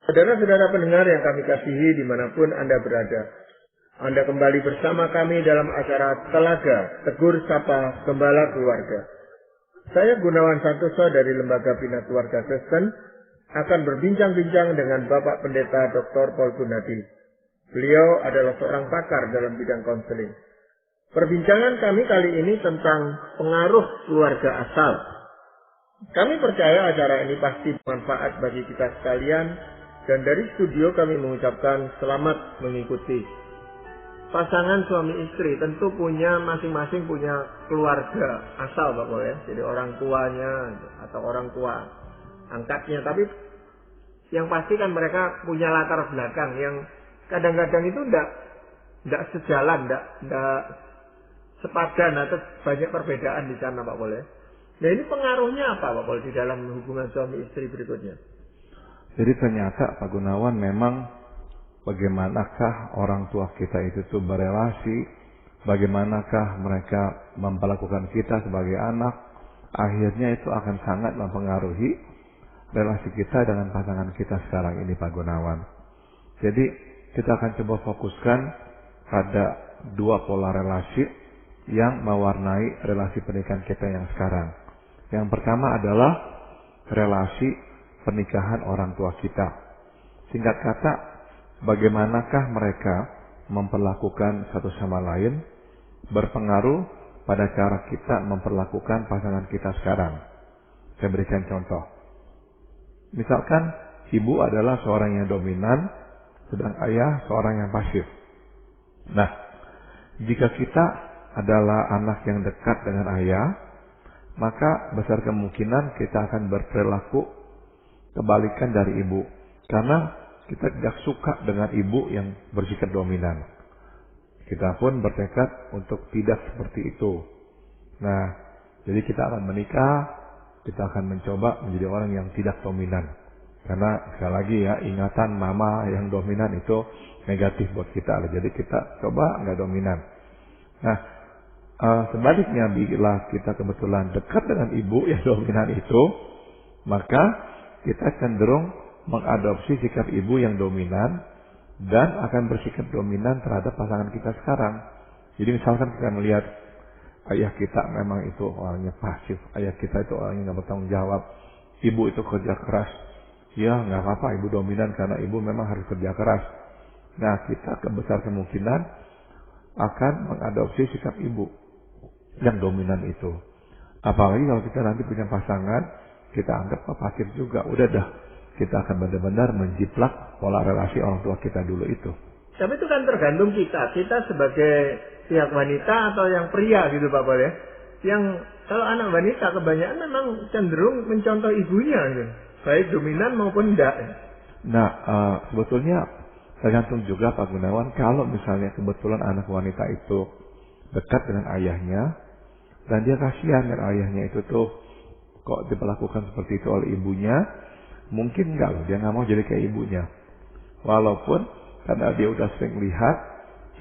Saudara-saudara pendengar yang kami kasihi dimanapun Anda berada, Anda kembali bersama kami dalam acara Telaga Tegur Sapa Gembala Keluarga. Saya Gunawan Santoso dari Lembaga Bina Keluarga Kristen akan berbincang-bincang dengan Bapak Pendeta Dr. Paul Gunadi. Beliau adalah seorang pakar dalam bidang konseling. Perbincangan kami kali ini tentang pengaruh keluarga asal. Kami percaya acara ini pasti bermanfaat bagi kita sekalian, dan dari studio kami mengucapkan selamat mengikuti. Pasangan suami istri tentu masing-masing punya keluarga asal Pak Paul ya. Jadi orang tuanya atau orang tua angkatnya. Tapi yang pasti kan mereka punya latar belakang yang kadang-kadang itu tidak sejalan, tidak sepadan atau banyak perbedaan di sana Pak Paul ya. Nah ini pengaruhnya apa Pak Paul di dalam hubungan suami istri berikutnya? Jadi ternyata Pak Gunawan memang bagaimanakah orang tua kita itu tuh berelasi, bagaimanakah mereka memperlakukan kita sebagai anak, akhirnya itu akan sangat mempengaruhi relasi kita dengan pasangan kita sekarang ini Pak Gunawan. Jadi kita akan coba fokuskan pada dua pola relasi yang mewarnai relasi pernikahan kita yang sekarang. Yang pertama adalah relasi pernikahan orang tua kita. Singkat kata, bagaimanakah mereka memperlakukan satu sama lain berpengaruh pada cara kita memperlakukan pasangan kita sekarang. Saya berikan contoh. Misalkan ibu adalah seorang yang dominan, sedang ayah seorang yang pasif. Nah, jika kita adalah anak yang dekat dengan ayah, maka besar kemungkinan kita akan berperilaku kebalikan dari ibu. Karena kita tidak suka dengan ibu yang bersikap dominan. Kita pun bertekad untuk tidak seperti itu. Nah, jadi kita akan menikah, kita akan mencoba menjadi orang yang tidak dominan. Karena sekali lagi ya, ingatan mama yang dominan itu negatif buat kita. Jadi kita coba nggak dominan. Nah, sebaliknya bila kita kebetulan dekat dengan ibu yang dominan itu, maka kita cenderung mengadopsi sikap ibu yang dominan dan akan bersikap dominan terhadap pasangan kita sekarang. Jadi misalkan kita melihat ayah kita memang itu orangnya pasif, ayah kita itu orangnya nggak bertanggung jawab, ibu itu kerja keras, ya nggak apa-apa ibu dominan karena ibu memang harus kerja keras. Nah kita besar kemungkinan akan mengadopsi sikap ibu yang dominan itu. Apalagi kalau kita nanti punya pasangan, kita anggap pasif juga, udah dah. Kita akan benar-benar menjiplak pola relasi orang tua kita dulu itu. Tapi itu kan tergantung kita sebagai pihak wanita atau yang pria gitu Pak Paul ya. Yang kalau anak wanita kebanyakan memang cenderung mencontoh ibunya gitu. Baik dominan maupun enggak. Nah, sebetulnya tergantung juga Pak Gunawan, kalau misalnya kebetulan anak wanita itu dekat dengan ayahnya, dan dia kasihan dengan ayahnya itu tuh kok diperlakukan seperti itu oleh ibunya, mungkin enggak loh, dia nggak mau jadi kayak ibunya. Walaupun karena dia udah sering lihat,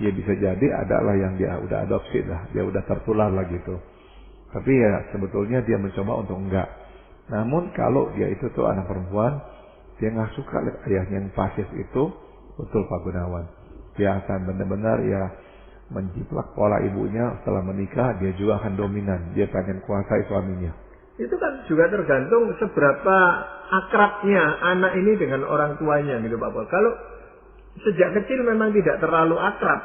ya bisa jadi adalah yang dia udah adopsi lah, dia udah tertular lah gitu. Tapi ya sebetulnya dia mencoba untuk enggak. Namun kalau dia itu tuh anak perempuan, dia nggak suka lihat ayahnya yang pasif itu, betul Pak Gunawan. Dia akan benar-benar ya menjiplak pola ibunya. Setelah menikah dia juga akan dominan, dia pengen kuasai suaminya. Itu kan juga tergantung seberapa akrabnya anak ini dengan orang tuanya gitu Pak Paul. Kalau sejak kecil memang tidak terlalu akrab,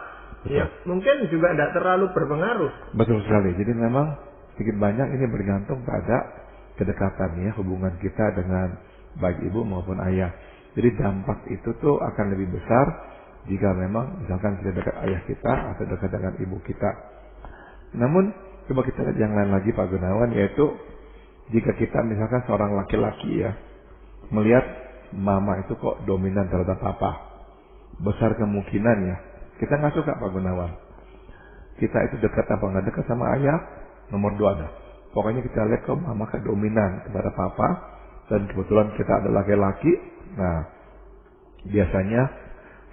ya mungkin juga tidak terlalu berpengaruh. Betul sekali. Jadi memang sedikit banyak ini bergantung pada kedekatannya, hubungan kita dengan baik ibu maupun ayah. Jadi dampak itu tuh akan lebih besar jika memang misalkan kita dekat ayah kita atau dekat dengan ibu kita. Namun coba kita lihat yang lain lagi Pak Gunawan, yaitu jika kita misalkan seorang laki-laki ya, melihat mama itu kok dominan terhadap papa, besar kemungkinan ya, kita nggak suka Pak Gunawan. Kita itu dekat apa nggak dekat sama ayah, nomor 2 ada. Pokoknya kita lihat kok mama dominan kepada papa, dan kebetulan kita adalah laki-laki, nah biasanya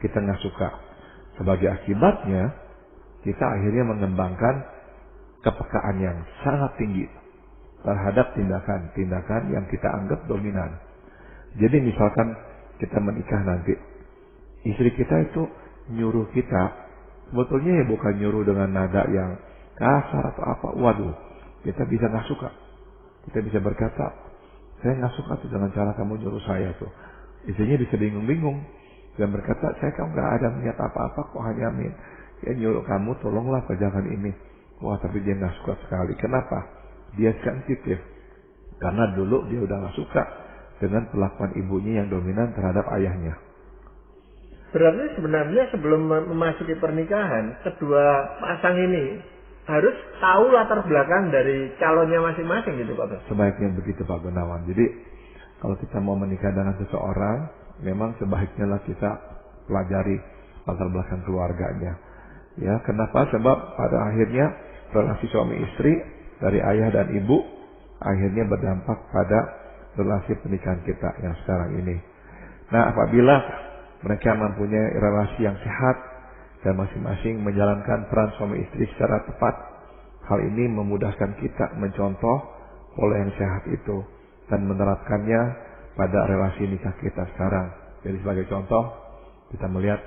kita nggak suka. Sebagai akibatnya, kita akhirnya mengembangkan kepekaan yang sangat tinggi terhadap tindakan-tindakan yang kita anggap dominan. Jadi misalkan kita menikah nanti, istri kita itu nyuruh kita, sebetulnya ya bukan nyuruh dengan nada yang kasar atau apa. Waduh, kita bisa nggak suka. Kita bisa berkata, saya nggak suka tuh dengan cara kamu nyuruh saya tuh. Istrinya bisa bingung-bingung dan berkata, saya kamu nggak ada niat apa-apa kok, hanya ya nyuruh kamu tolonglah kerjakan ini. Wah, tapi dia nggak suka sekali. Kenapa? Dia sensitif. Karena dulu dia udah nggak suka dengan perlakuan ibunya yang dominan terhadap ayahnya. Berarti sebenarnya sebelum memasuki pernikahan, kedua pasang ini harus tahu latar belakang dari calonnya masing-masing gitu Pak. Sebaiknya begitu Pak Gunawan. Jadi kalau kita mau menikah dengan seseorang, memang sebaiknya lah kita pelajari latar belakang keluarganya. Ya, kenapa? Sebab pada akhirnya relasi suami istri dari ayah dan ibu akhirnya berdampak pada relasi pernikahan kita yang sekarang ini. Nah, apabila mereka mempunyai relasi yang sehat dan masing-masing menjalankan peran suami istri secara tepat, hal ini memudahkan kita mencontoh pola yang sehat itu dan menerapkannya pada relasi nikah kita sekarang. Jadi sebagai contoh, kita melihat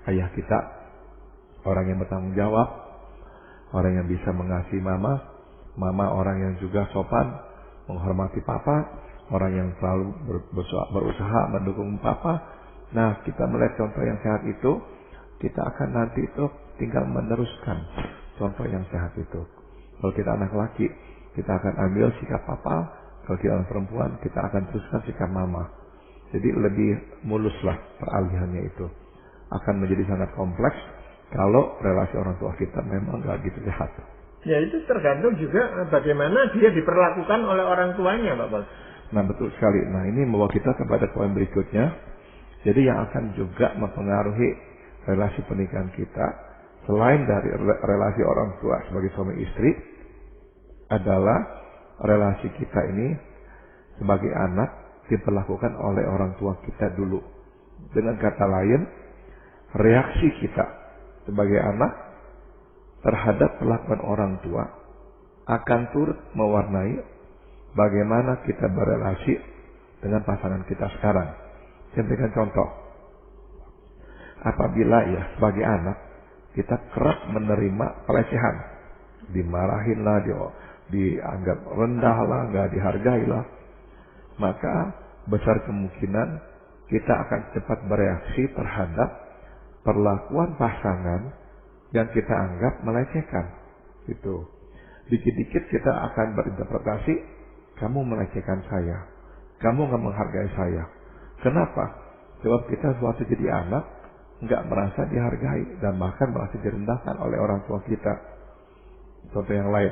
ayah kita orang yang bertanggung jawab, orang yang bisa mengasihi mama orang yang juga sopan, menghormati papa, orang yang selalu berusaha mendukung papa. Nah, kita melihat contoh yang sehat itu, kita akan nanti itu tinggal meneruskan contoh yang sehat itu. Kalau kita anak laki, kita akan ambil sikap papa. Kalau kita anak perempuan, kita akan teruskan sikap mama. Jadi lebih muluslah peralihannya itu. Akan menjadi sangat kompleks kalau relasi orang tua kita memang gak gitu sehat. Ya, itu tergantung juga bagaimana dia diperlakukan oleh orang tuanya, Pak Bos. Nah, betul sekali. Nah, ini membawa kita kepada poin berikutnya. Jadi yang akan juga mempengaruhi relasi pernikahan kita, selain dari relasi orang tua sebagai suami istri, adalah relasi kita ini sebagai anak diperlakukan oleh orang tua kita dulu. Dengan kata lain, reaksi kita sebagai anak terhadap perlakuan orang tua akan turut mewarnai bagaimana kita berelasi dengan pasangan kita sekarang. Saya berikan contoh. Apabila ya sebagai anak kita kerap menerima pelecehan, dimarahin lah, dianggap rendah lah, nggak dihargai lah, maka besar kemungkinan kita akan cepat bereaksi terhadap perlakuan pasangan yang kita anggap melecehkan. Gitu. Dikit-dikit kita akan berinterpretasi, kamu melecehkan saya, kamu nggak menghargai saya. Kenapa? Sebab kita suatu jadi anak nggak merasa dihargai dan bahkan merasa direndahkan oleh orang tua kita. Contoh yang lain,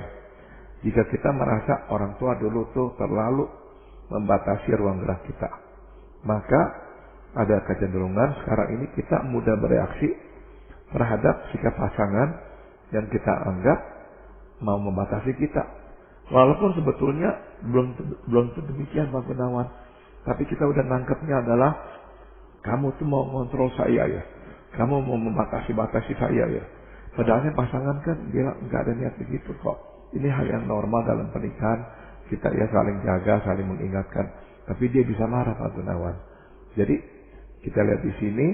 jika kita merasa orang tua dulu tuh terlalu membatasi ruang gerak kita, maka ada kecenderungan sekarang ini kita mudah bereaksi terhadap sikap pasangan yang kita anggap mau membatasi kita. Walaupun sebetulnya belum demikian Pak Gunawan, tapi kita udah nangkepnya adalah kamu tuh mau kontrol saya ya, kamu mau membatasi saya ya. Padahalnya pasangan kan bilang nggak ada niat begitu kok. Ini hal yang normal dalam pernikahan, kita ya saling jaga, saling mengingatkan. Tapi dia bisa marah Pak Gunawan. Jadi kita lihat di sini,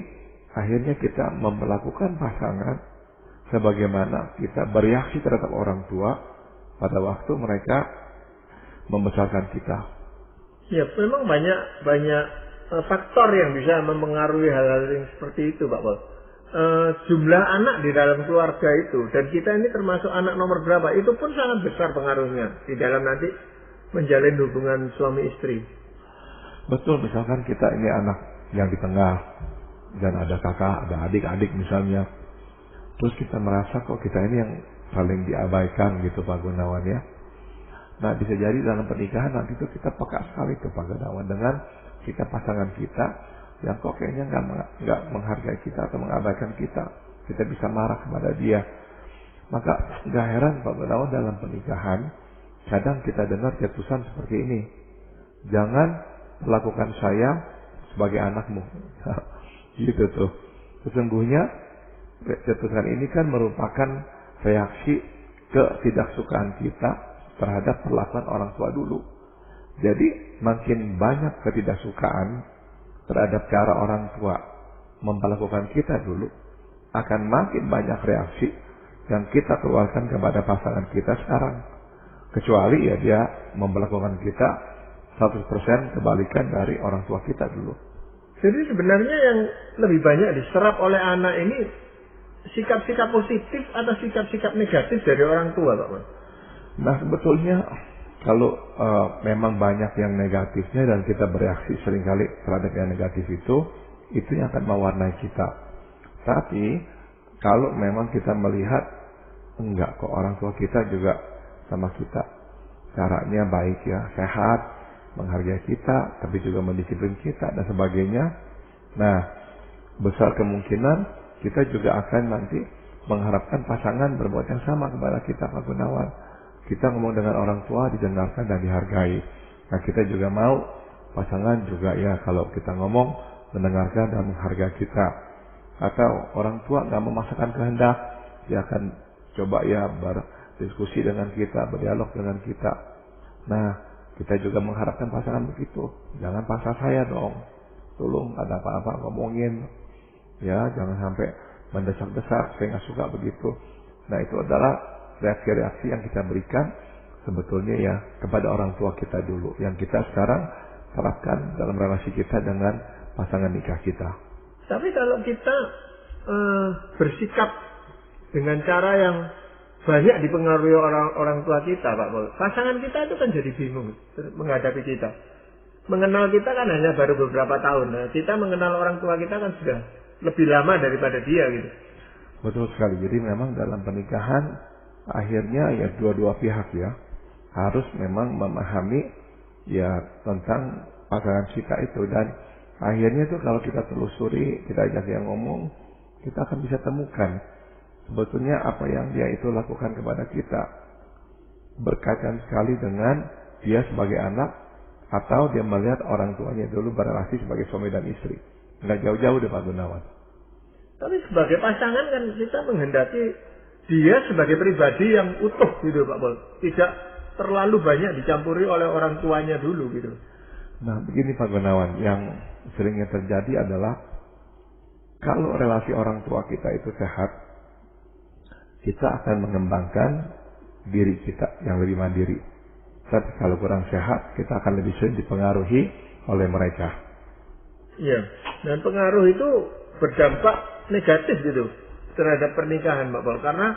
akhirnya kita memperlakukan pasangan sebagaimana kita bereaksi terhadap orang tua pada waktu mereka membesarkan kita. Ya, memang banyak faktor yang bisa mempengaruhi hal-hal yang seperti itu, Pak Bos. Jumlah anak di dalam keluarga itu, dan kita ini termasuk anak nomor berapa, itu pun sangat besar pengaruhnya di dalam nanti menjalin hubungan suami istri. Betul, misalkan kita ini anak yang di tengah dan ada kakak, ada adik-adik misalnya, terus kita merasa kok kita ini yang saling diabaikan gitu Pak Gunawan ya. Nah, bisa jadi dalam pernikahan nanti itu kita peka sekali tuh Pak Gunawan dengan sikap pasangan kita yang kok kayaknya nggak menghargai kita atau mengabaikan kita. Kita bisa marah kepada dia. Maka nggak heran Pak Gunawan dalam pernikahan kadang kita dengar cetusan seperti ini. Jangan melakukan saya sebagai anakmu. Gitu tuh. Sesungguhnya cetusan ini kan merupakan reaksi ketidaksukaan kita terhadap perlakuan orang tua dulu. Jadi makin banyak ketidaksukaan terhadap cara orang tua memperlakukan kita dulu, akan makin banyak reaksi yang kita keluarkan kepada pasangan kita sekarang. Kecuali ya dia memperlakukan kita 100% kebalikan dari orang tua kita dulu. Jadi sebenarnya yang lebih banyak diserap oleh anak ini sikap-sikap positif atau sikap-sikap negatif dari orang tua, Pak Man? Nah sebetulnya kalau memang banyak yang negatifnya dan kita bereaksi seringkali terhadap yang negatif itu yang akan mewarnai kita. Tapi kalau memang kita melihat enggak kok orang tua kita juga sama kita, caranya baik ya, sehat, menghargai kita, tapi juga mendisiplin kita dan sebagainya. Nah, besar kemungkinan kita juga akan nanti mengharapkan pasangan berbuat yang sama kepada kita, Pak Gunawan. Kita ngomong dengan orang tua didengarkan dan dihargai. Nah, kita juga mau pasangan juga ya kalau kita ngomong mendengarkan dan menghargai kita. Atau orang tua nggak memaksakan kehendak, dia akan coba ya berdiskusi dengan kita, berdialog dengan kita. Nah, kita juga mengharapkan pasangan begitu. Jangan paksa saya dong. Tolong ada apa-apa ngomongin. Ya, jangan sampai mendesak-desak. Saya nggak suka begitu. Nah, itu adalah reaksi-reaksi yang kita berikan sebetulnya ya kepada orang tua kita dulu. Yang kita sekarang terapkan dalam relasi kita dengan pasangan nikah kita. Tapi kalau kita bersikap dengan cara yang banyak dipengaruhi orang tua kita, Pak Paul, pasangan kita itu kan jadi bingung menghadapi kita. Mengenal kita kan hanya baru beberapa tahun. Nah, kita mengenal orang tua kita kan sudah lebih lama daripada dia gitu. Betul sekali. Jadi memang dalam pernikahan akhirnya ya dua-dua pihak ya harus memang memahami ya tentang pasangan kita itu, dan akhirnya tuh kalau kita telusuri, kita ajak yang ngomong, kita akan bisa temukan sebetulnya apa yang dia itu lakukan kepada kita berkaitan sekali dengan dia sebagai anak atau dia melihat orang tuanya dulu berrelasi sebagai suami dan istri. Nggak jauh-jauh deh Pak Gunawan. Tapi sebagai pasangan kan kita menghendaki dia sebagai pribadi yang utuh gitu Pak Paul. Tidak terlalu banyak dicampuri oleh orang tuanya dulu gitu. Nah begini Pak Gunawan, yang seringnya terjadi adalah kalau relasi orang tua kita itu sehat, kita akan mengembangkan diri kita yang lebih mandiri. Tapi kalau kurang sehat, kita akan lebih sering dipengaruhi oleh mereka. Iya, dan pengaruh itu berdampak negatif gitu terhadap pernikahan Pak Paul. Karena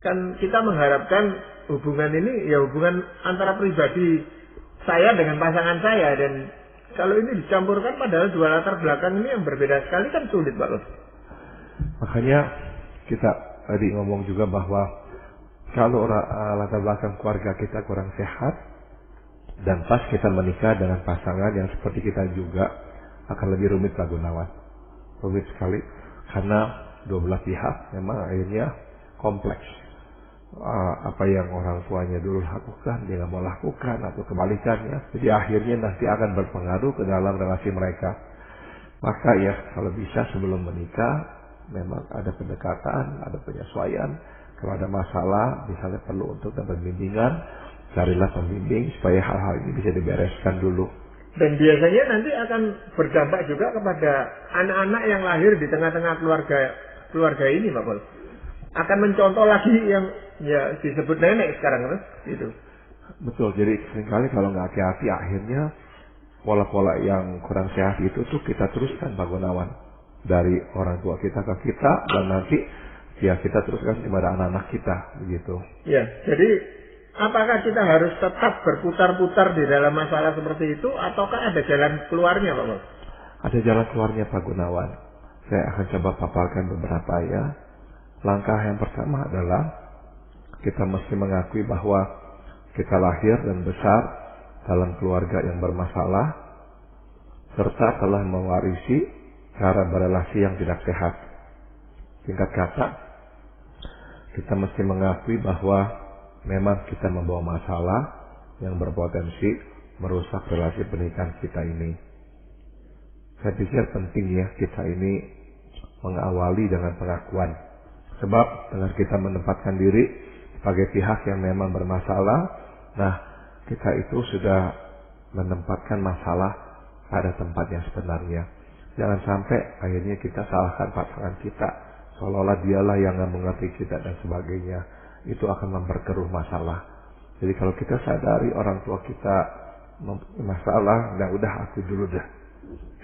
kan kita mengharapkan hubungan ini ya hubungan antara pribadi saya dengan pasangan saya, dan kalau ini dicampurkan padahal dua latar belakang ini yang berbeda sekali kan sulit Pak Paul. Makanya kita tadi ngomong juga bahwa kalau latar belakang keluarga kita kurang sehat dan pas kita menikah dengan pasangan yang seperti kita juga akan lebih rumit Pak Gunawan. Rumit sekali karena dua belah pihak memang akhirnya kompleks. Apa yang orang tuanya dulu lakukan dia nggak mau lakukan atau kebalikannya. Jadi akhirnya nanti akan berpengaruh ke dalam relasi mereka. Maka ya kalau bisa sebelum menikah memang ada pendekatan, ada penyesuaian. Kalau ada masalah, misalnya perlu untuk dapat bimbingan, carilah pembimbing supaya hal-hal ini bisa dibereskan dulu. Dan biasanya nanti akan berdampak juga kepada anak-anak yang lahir di tengah-tengah keluarga ini, Pak Paul. Akan mencontoh lagi yang ya disebut nenek sekarang, kan? Gitu. Betul. Jadi seringkali kalau nggak hati-hati, akhirnya pola-pola yang kurang sehat itu tuh kita teruskan, Pak Gunawan, dari orang tua kita ke kita, dan nanti ya kita teruskan kepada anak-anak kita, begitu. Ya, jadi apakah kita harus tetap berputar-putar di dalam masalah seperti itu, ataukah ada jalan keluarnya, Pak Paul? Ada jalan keluarnya, Pak Gunawan. Saya akan coba paparkan beberapa ya. Langkah yang pertama adalah kita mesti mengakui bahwa kita lahir dan besar dalam keluarga yang bermasalah, serta telah mewarisi cara berelasi yang tidak sehat. Singkat kata, kita mesti mengakui bahwa memang kita membawa masalah yang berpotensi merusak relasi pernikahan kita ini. Saya pikir penting ya kita ini mengawali dengan pengakuan. Sebab dengan kita menempatkan diri sebagai pihak yang memang bermasalah, nah kita itu sudah menempatkan masalah pada tempat yang sebenarnya. Jangan sampai akhirnya kita salahkan pasangan kita, seolah-olah dialah yang nggak mengerti kita dan sebagainya. Itu akan memperkeruh masalah. Jadi kalau kita sadari orang tua kita masalah, nah udah aku dulu dah.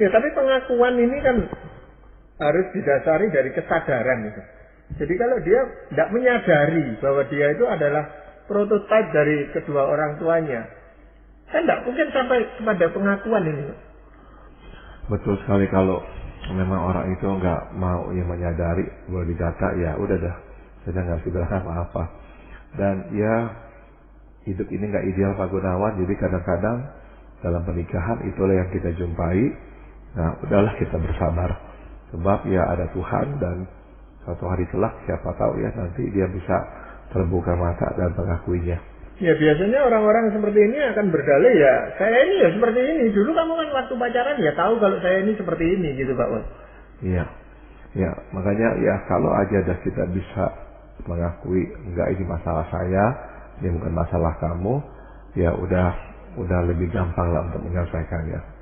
Ya, tapi pengakuan ini kan harus didasari dari kesadaran itu. Jadi kalau dia tidak menyadari bahwa dia itu adalah prototipe dari kedua orang tuanya, kan tidak mungkin sampai kepada pengakuan ini. Betul sekali, kalau memang orang itu nggak mau yang menyadari, boleh dikata ya udah dah, saya nggak sudah apa-apa. Dan ya hidup ini nggak ideal Pak Gunawan, jadi kadang-kadang dalam pernikahan itulah yang kita jumpai. Nah udahlah kita bersabar, sebab ya ada Tuhan dan suatu hari kelak siapa tahu ya nanti dia bisa terbuka mata dan mengakuinya. Ya biasanya orang-orang seperti ini akan berdalih ya, saya ini ya seperti ini. Dulu kamu kan waktu pacaran ya tahu kalau saya ini seperti ini gitu Pak Wan. Iya, ya makanya ya kalau aja dah kita bisa mengakui enggak ini masalah saya, ini bukan masalah kamu, ya udah lebih gampang lah untuk menyelesaikannya.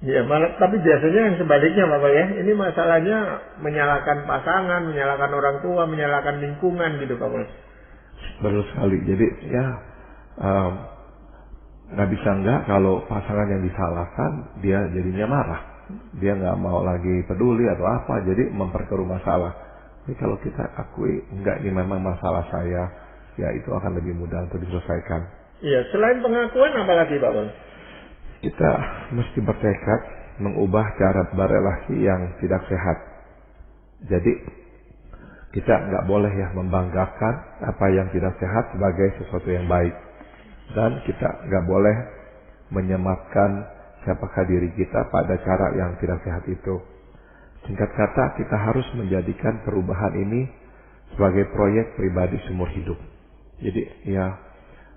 Ya malah, tapi biasanya yang sebaliknya Bapak ya, ini masalahnya menyalahkan pasangan, menyalahkan orang tua, menyalahkan lingkungan gitu Pak Wan. Betul sekali. Jadi ya nggak bisa enggak kalau pasangan yang disalahkan dia jadinya marah, dia nggak mau lagi peduli atau apa, jadi memperkeruh masalah. Jadi kalau kita akui enggak ini memang masalah saya, ya itu akan lebih mudah untuk diselesaikan. Iya, selain pengakuan apa lagi Pak Wan? Kita mesti bertekad mengubah cara berrelasi yang tidak sehat. Jadi kita nggak boleh ya membanggakan apa yang tidak sehat sebagai sesuatu yang baik, dan kita nggak boleh menyematkan siapakah diri kita pada cara yang tidak sehat itu. Singkat kata, kita harus menjadikan perubahan ini sebagai proyek pribadi seumur hidup. Jadi ya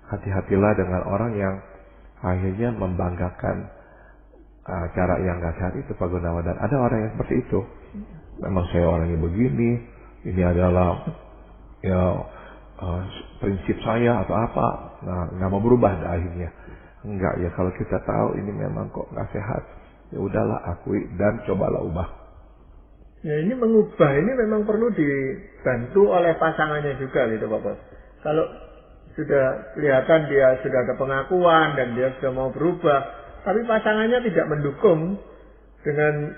hati-hatilah dengan orang yang akhirnya membanggakan cara yang nggak sehat itu Pak Gunawan. Dan ada orang yang seperti itu. Memang saya orangnya begini, ini adalah ya prinsip saya atau apa. Nah nggak mau berubah akhirnya. Enggak ya, kalau kita tahu ini memang kok nggak sehat, ya udahlah akui dan cobalah ubah. Ya ini mengubah ini memang perlu dibantu oleh pasangannya juga gitu Pak Bos. Kalau sudah kelihatan dia sudah ada pengakuan dan dia sudah mau berubah, tapi pasangannya tidak mendukung dengan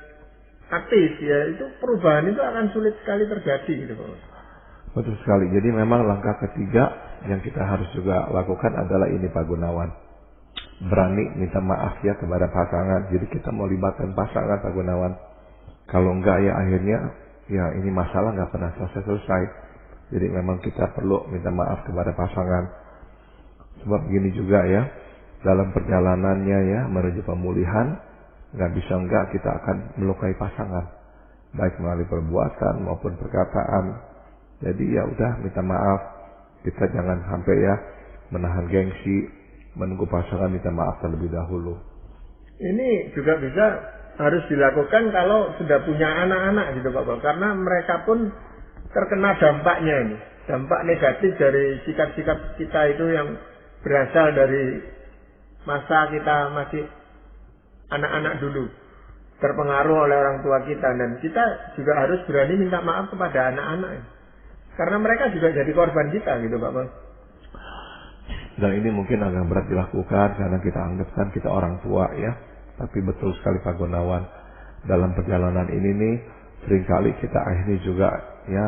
aktif, ya itu perubahan itu akan sulit sekali terjadi gitu Pak. Betul sekali. Jadi memang langkah ketiga yang kita harus juga lakukan adalah ini Pak Gunawan, berani minta maaf ya kepada pasangan. Jadi kita mau libatkan pasangan Pak Gunawan. Kalau enggak ya akhirnya ya ini masalah nggak pernah selesai. Jadi memang kita perlu minta maaf kepada pasangan. Sebab begini juga ya, dalam perjalanannya ya menuju pemulihan, nggak bisa enggak kita akan melukai pasangan, baik melalui perbuatan maupun perkataan. Jadi ya udah minta maaf. Kita jangan sampai ya menahan gengsi, menunggu pasangan minta maaf terlebih dahulu. Ini juga bisa harus dilakukan kalau sudah punya anak-anak gitu Pak, karena mereka pun terkena dampaknya ini, dampak negatif dari sikap-sikap kita itu yang berasal dari masa kita masih anak-anak dulu, terpengaruh oleh orang tua kita, dan kita juga harus berani minta maaf kepada anak-anak karena mereka juga jadi korban kita gitu Pak Bos. Dan ini mungkin agak berat dilakukan karena kita anggapkan kita orang tua ya, tapi betul sekali Pak Gunawan, dalam perjalanan ini nih seringkali kita akhirnya juga ya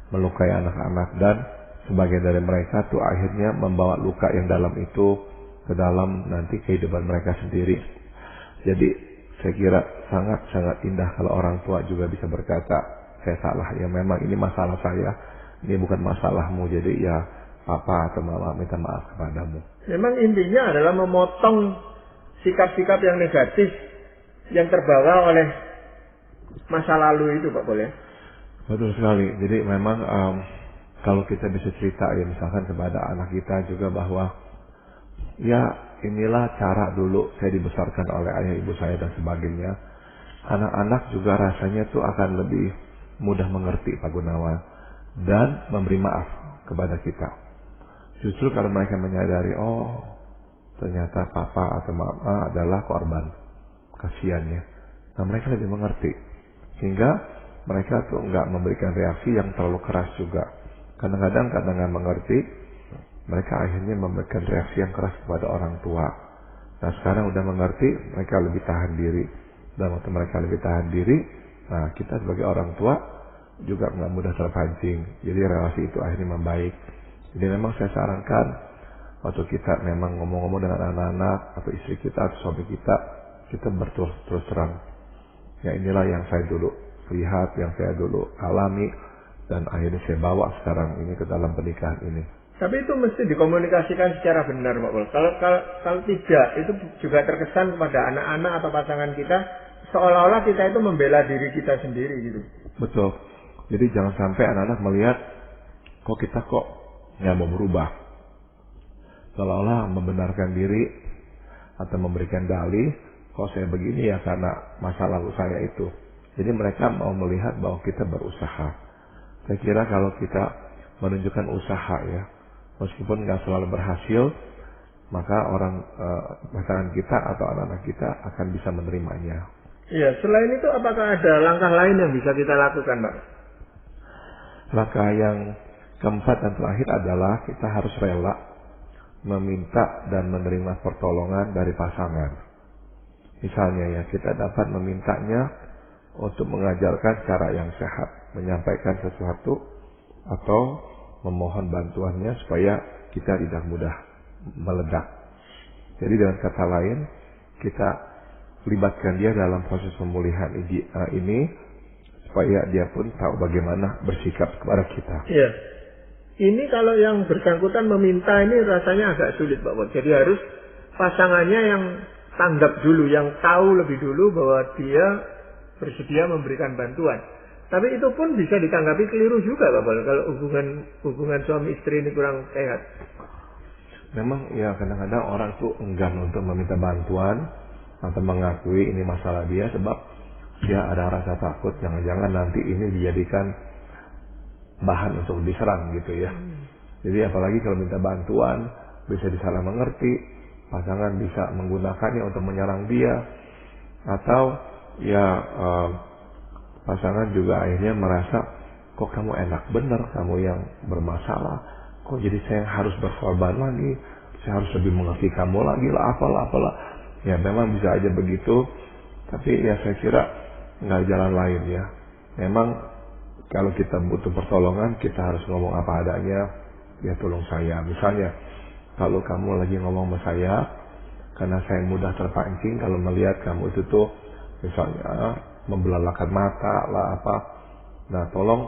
melukai anak-anak, dan sebagian dari mereka tuh akhirnya membawa luka yang dalam itu ke dalam nanti kehidupan mereka sendiri. Jadi saya kira sangat-sangat indah kalau orang tua juga bisa berkata, saya salah ya, memang ini masalah saya, ini bukan masalahmu, jadi ya papa atau mama minta maaf kepadamu. Memang intinya adalah memotong sikap-sikap yang negatif yang terbawa oleh masa lalu itu Pak Boleh. Betul sekali. Jadi memang kalau kita bisa cerita ya misalkan kepada anak kita juga bahwa ya inilah cara dulu saya dibesarkan oleh ayah ibu saya dan sebagainya. Anak-anak juga rasanya tuh akan lebih mudah mengerti Pak Gunawan dan memberi maaf kepada kita. Justru kalau mereka menyadari, oh ternyata papa atau mama adalah korban kasihannya. Nah mereka lebih mengerti, sehingga mereka tuh nggak memberikan reaksi yang terlalu keras juga. Kadang-kadang karena nggak mengerti, mereka akhirnya memberikan reaksi yang keras kepada orang tua. Nah sekarang udah mengerti, mereka lebih tahan diri. Dan waktu mereka lebih tahan diri, nah kita sebagai orang tua juga nggak mudah terpancing. Jadi relasi itu akhirnya membaik. Jadi memang saya sarankan waktu kita memang ngomong-ngomong dengan anak-anak atau istri kita atau suami kita berterus terang. Ya inilah yang saya dulu lihat, yang saya dulu alami, dan akhirnya saya bawa sekarang ini ke dalam pernikahan ini. Tapi itu mesti dikomunikasikan secara benar, Pak Pol. Kalau tidak, itu juga terkesan kepada anak-anak atau pasangan kita seolah-olah kita itu membela diri kita sendiri gitu. Betul. Jadi jangan sampai anak-anak melihat kok kita nggak mau berubah, seolah-olah membenarkan diri atau memberikan dalih, kok saya begini ya karena masa lalu saya itu. Jadi mereka mau melihat bahwa kita berusaha. Saya kira kalau kita menunjukkan usaha ya, meskipun nggak selalu berhasil, maka pasangan kita atau anak-anak kita akan bisa menerimanya. Iya, selain itu apakah ada langkah lain yang bisa kita lakukan, Pak? Langkah yang keempat dan terakhir adalah kita harus rela meminta dan menerima pertolongan dari pasangan. Misalnya ya, kita dapat memintanya untuk mengajarkan cara yang sehat, menyampaikan sesuatu, atau memohon bantuannya supaya kita tidak mudah meledak. Jadi dengan kata lain, kita libatkan dia dalam proses pemulihan ini, supaya dia pun tahu bagaimana bersikap kepada kita. Iya. Ini kalau yang bersangkutan meminta ini rasanya agak sulit, Pak Pol. Jadi harus pasangannya yang tanggap dulu, yang tahu lebih dulu bahwa dia bersedia memberikan bantuan. Tapi itu pun bisa ditanggapi keliru juga, Pak Pol, kalau hubungan suami istri ini kurang sehat. Memang ya kadang-kadang orang tuh enggan untuk meminta bantuan atau mengakui ini masalah dia sebab dia ada rasa takut jangan-jangan nanti ini dijadikan bahan untuk diserang gitu ya. Jadi apalagi kalau minta bantuan bisa disalah mengerti, pasangan bisa menggunakannya untuk menyerang dia, atau ya pasangan juga akhirnya merasa kok kamu enak bener, kamu yang bermasalah, kok jadi saya harus berkorban lagi, saya harus lebih mengerti kamu lagi lah, apalah. Ya memang bisa aja begitu, tapi ya saya kira nggak jalan lain ya. Memang kalau kita butuh pertolongan, kita harus ngomong apa adanya, ya tolong saya. Misalnya kalau kamu lagi ngomong sama saya, karena saya mudah terpancing kalau melihat kamu itu tuh misalnya membelalakan mata lah apa. Nah tolong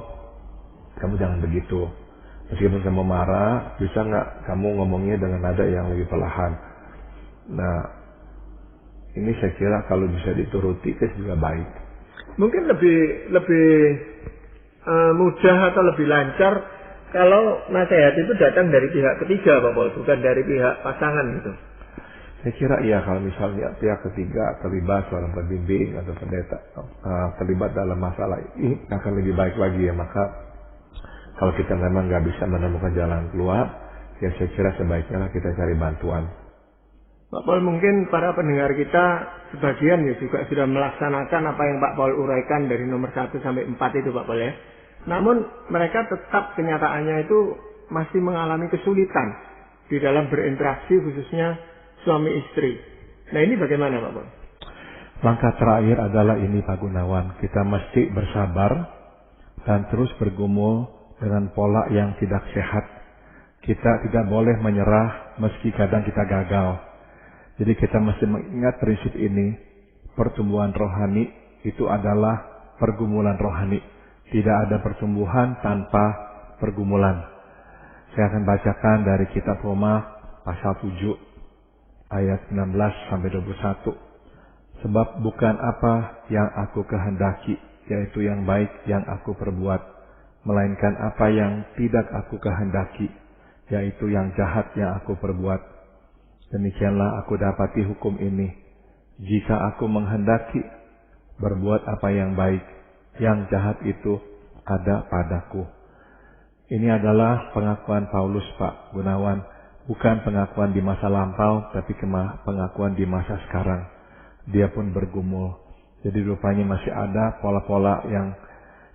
kamu jangan begitu. Meskipun kamu marah, bisa nggak kamu ngomongnya dengan nada yang lebih perlahan. Nah ini saya kira kalau bisa dituruti itu juga baik. Mungkin lebih mudah atau lebih lancar kalau nasihat itu datang dari pihak ketiga, Pak Pol, bukan dari pihak pasangan gitu. Saya kira iya, kalau misalnya pihak ketiga terlibat, seorang pembimbing atau pendeta terlibat dalam masalah ini akan lebih baik lagi ya. Maka kalau kita memang nggak bisa menemukan jalan keluar, ya saya kira sebaiknya kita cari bantuan. Pak Pol, mungkin para pendengar kita sebagian ya juga sudah melaksanakan apa yang Pak Pol uraikan dari nomor 1 sampai 4 itu, Pak Pol ya. Namun mereka tetap kenyataannya itu masih mengalami kesulitan di dalam berinteraksi, khususnya suami istri. Nah ini bagaimana, Pak Pol? Langkah terakhir adalah ini, Pak Gunawan. Kita mesti bersabar dan terus bergumul dengan pola yang tidak sehat. Kita tidak boleh menyerah meski kadang kita gagal. Jadi kita mesti mengingat prinsip ini. Pertumbuhan rohani itu adalah pergumulan rohani. Tidak ada pertumbuhan tanpa pergumulan. Saya akan bacakan dari kitab Roma pasal 7 ayat 19 sampai 21. Sebab bukan apa yang aku kehendaki, yaitu yang baik yang aku perbuat, melainkan apa yang tidak aku kehendaki, yaitu yang jahat yang aku perbuat. Demikianlah aku dapati hukum ini. Jika aku menghendaki berbuat apa yang baik, yang jahat itu ada padaku. Ini adalah pengakuan Paulus, Pak Gunawan. Bukan pengakuan di masa lampau, tapi pengakuan di masa sekarang. dia pun bergumul. Jadi rupanya masih ada pola-pola yang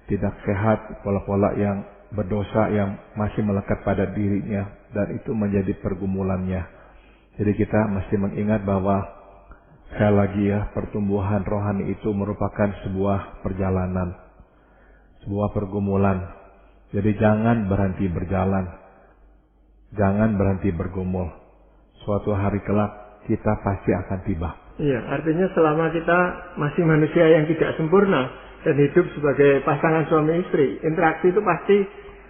tidak sehat, pola-pola yang berdosa yang masih melekat pada dirinya, dan itu menjadi pergumulannya. Jadi kita mesti mengingat bahwa sekali lagi ya, pertumbuhan rohani itu merupakan sebuah perjalanan, sebuah pergumulan. Jadi jangan berhenti berjalan, jangan berhenti bergumul. Suatu hari kelak kita pasti akan tiba. Iya, artinya selama kita masih manusia yang tidak sempurna dan hidup sebagai pasangan suami istri, interaksi itu pasti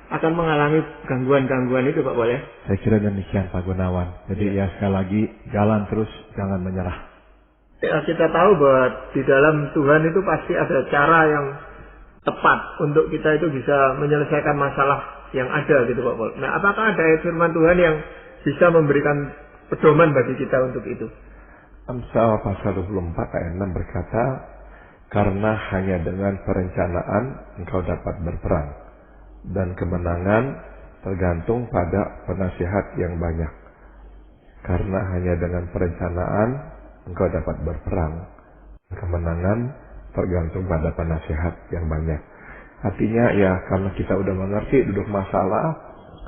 akan mengalami gangguan-gangguan itu, Pak Boleh. Saya kira demikian, Pak Gunawan. Jadi ya sekali lagi, jalan terus, jangan menyerah. Ya, kita tahu bahwa di dalam Tuhan itu pasti ada cara yang tepat untuk kita itu bisa menyelesaikan masalah yang ada gitu, Pak Pol. Nah, apakah ada firman Tuhan yang bisa memberikan pedoman bagi kita untuk itu? Amsal pasal 24 ayat 6 berkata, karena hanya dengan perencanaan engkau dapat berperang, dan kemenangan tergantung pada penasihat yang banyak. Karena hanya dengan perencanaan engkau dapat berperang, kemenangan tergantung pada penasihat yang banyak. Artinya ya, karena kita udah mengerti duduk masalah,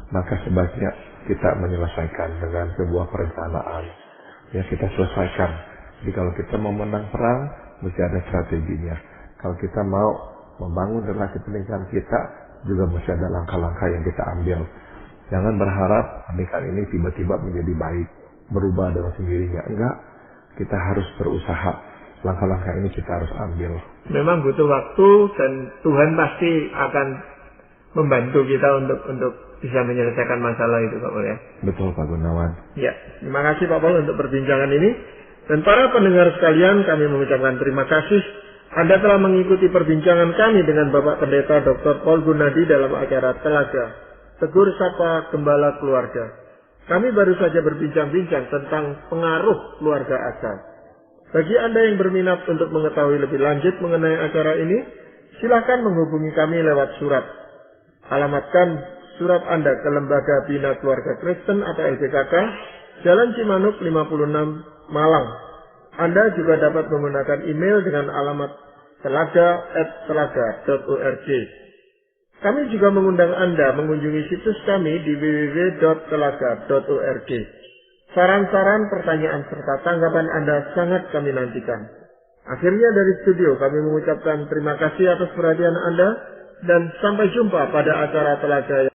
maka sebaiknya kita menyelesaikan dengan sebuah perencanaan. Ya, kita selesaikan. Jadi kalau kita mau menang perang, mesti ada strateginya. Kalau kita mau membangun relasi pernikahan kita, juga mesti ada langkah-langkah yang kita ambil. Jangan berharap pernikahan ini tiba-tiba menjadi baik, berubah dengan sendirinya. Enggak, kita harus berusaha. Langkah-langkah ini kita harus ambil. Memang butuh waktu dan Tuhan pasti akan membantu kita untuk bisa menyelesaikan masalah itu, Pak Pol ya. Betul, Pak Gunawan. Ya, terima kasih Pak Pol untuk perbincangan ini. Dan para pendengar sekalian, kami mengucapkan terima kasih Anda telah mengikuti perbincangan kami dengan Bapak Pendeta Dr. Paul Gunadi dalam acara Telaga Tegur Sapa Gembala Keluarga. Kami baru saja berbincang-bincang tentang pengaruh keluarga asal. Bagi Anda yang berminat untuk mengetahui lebih lanjut mengenai acara ini, silakan menghubungi kami lewat surat. Alamatkan surat Anda ke Lembaga Bina Keluarga Kristen atau LBKK, Jalan Cimanuk 56, Malang. Anda juga dapat menggunakan email dengan alamat telaga@telaga.org. Kami juga mengundang Anda mengunjungi situs kami di www.telaga.org. Saran-saran, pertanyaan, serta tanggapan Anda sangat kami nantikan. Akhirnya dari studio kami mengucapkan terima kasih atas perhatian Anda dan sampai jumpa pada acara Telaga